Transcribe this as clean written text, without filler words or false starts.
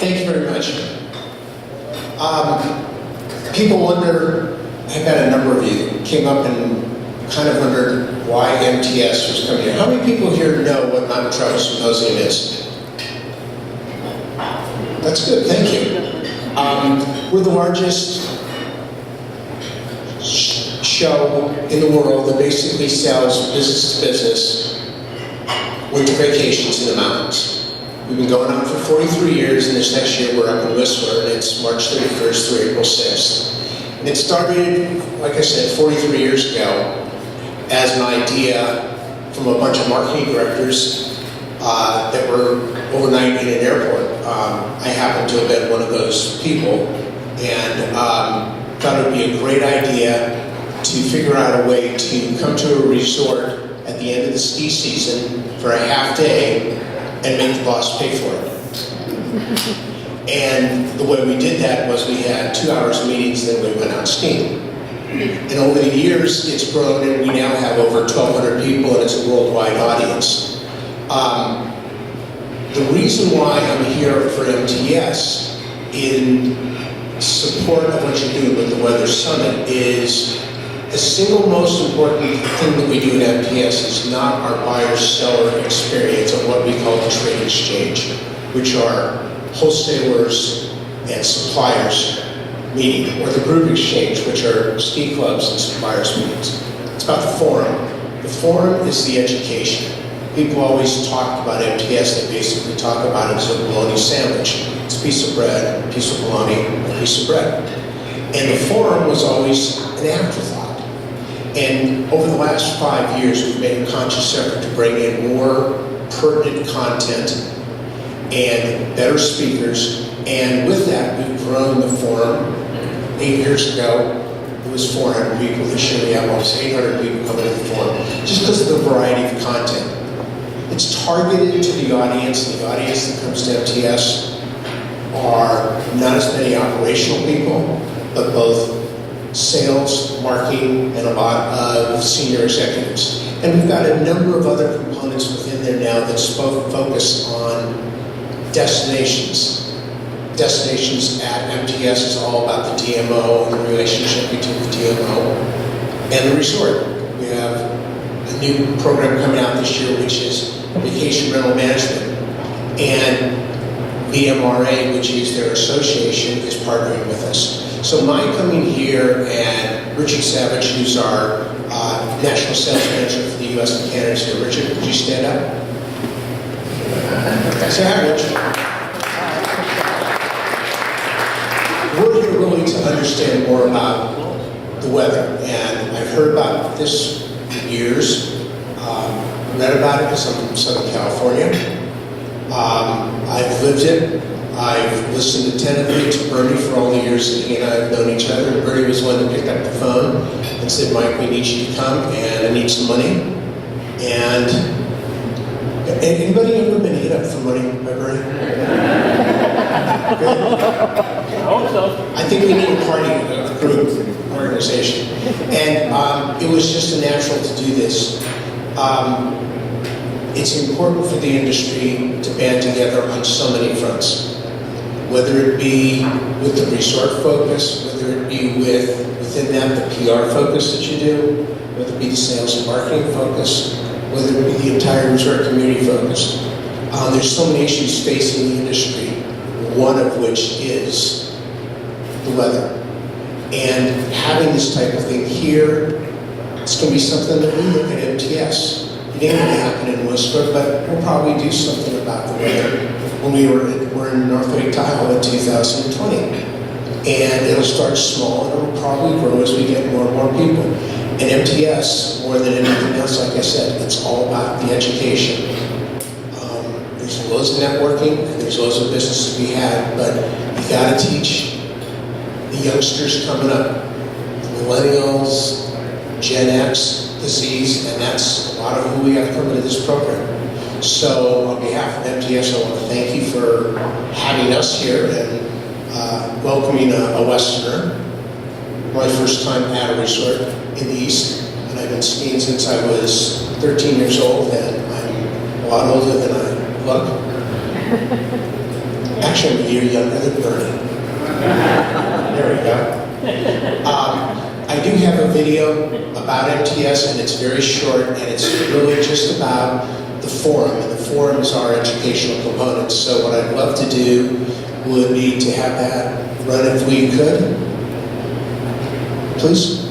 Thank you very much. People wonder, I've had a number of you came up and kind of wondered why MTS was coming here. How many people here know what Mountain Travel Symposium is? That's good, thank you. We're the largest show in the world that basically sells business to business winter vacations in the mountains. We've been going on for 43 years, and this next year we're up in Whistler, and it's March 31st through April 6th. And it started, like I said, 43 years ago as an idea from a bunch of marketing directors that were overnight in an airport. I happened to have been one of those people, and thought it would be a great idea to figure out a way to come to a resort at the end of the ski season for a half day and make the boss pay for it. And the way we did that was we had 2 hours of meetings, then we went out skiing. And over the years, it's grown, and we now have over 1,200 people, and it's a worldwide audience. The reason why I'm here for MTS in support of what you're doing with the Weather Summit is the single most important thing that we do at MTS is not our buyer-seller experience of what we call the trade exchange, which are wholesalers and suppliers meeting, or the group exchange, which are ski clubs and suppliers meetings. It's about the forum. The forum is the education. People always talk about MTS, they basically talk about it as a bologna sandwich. It's a piece of bread, a piece of bologna, a piece of bread. And the forum was always an afterthought. And over the last 5 years, we've made a conscious effort to bring in more pertinent content and better speakers. And with that, we've grown the forum. 8 years ago, it was 400 people. This year we have almost 800 people coming to the forum, just because of the variety of content. It's targeted to the audience. The audience that comes to MTS are not as many operational people, but both sales, marketing, and a lot of senior executives. And we've got a number of other components within there now that focus on destinations. Destinations at MTS is all about the DMO and the relationship between the DMO and the resort. We have a new program coming out this year, which is Vacation Rental Management. And VMRA, which is their association, is partnering with us. So my coming here, and Richard Savage, who's our National Sales Manager for the US and Canada, is here. Richard, would you stand up? Say hi, Richard. We're here really to understand more about the weather, and I've heard about this for years. Read about it because I'm from Southern California. I've lived it. I've listened attentively to Bernie for all the years that he and I have known each other. And Bernie was one that picked up the phone and said, Mike, we need you to come, and I need some money. And anybody ever been hit up for money by Bernie? I hope so. I think we need a party, a group, organization. And it was just a natural to do this. It's important for the industry to band together on so many fronts. Whether it be with the resort focus, whether it be within that the PR focus that you do, whether it be the sales and marketing focus, whether it be the entire resort community focus. There's so many issues facing the industry, one of which is the weather. And having this type of thing here, it's going to be something that we look at MTS. It ain't going to happen in Whistler, but we'll probably do something about the weather when we're in North Lake Tahoe in 2020. And it'll start small, and it'll probably grow as we get more and more people. And MTS, more than anything else, like I said, it's all about the education. There's loads of networking, and there's loads of business to be had, but you got to teach the youngsters coming up, the millennials, Gen X, the Z's, and that's a lot of who we have coming to this program. So on behalf of MTS, I want to thank you for having us here and welcoming a Westerner. My first time at a resort in the East, and I've been skiing since I was 13 years old, and I'm a lot older than I look. Actually, I'm a year younger than Bernie. There we go. I do have a video about MTS, and it's very short, and it's really just about the forum, and the forums are educational components. So what I'd love to do would be to have that run if we could. Please.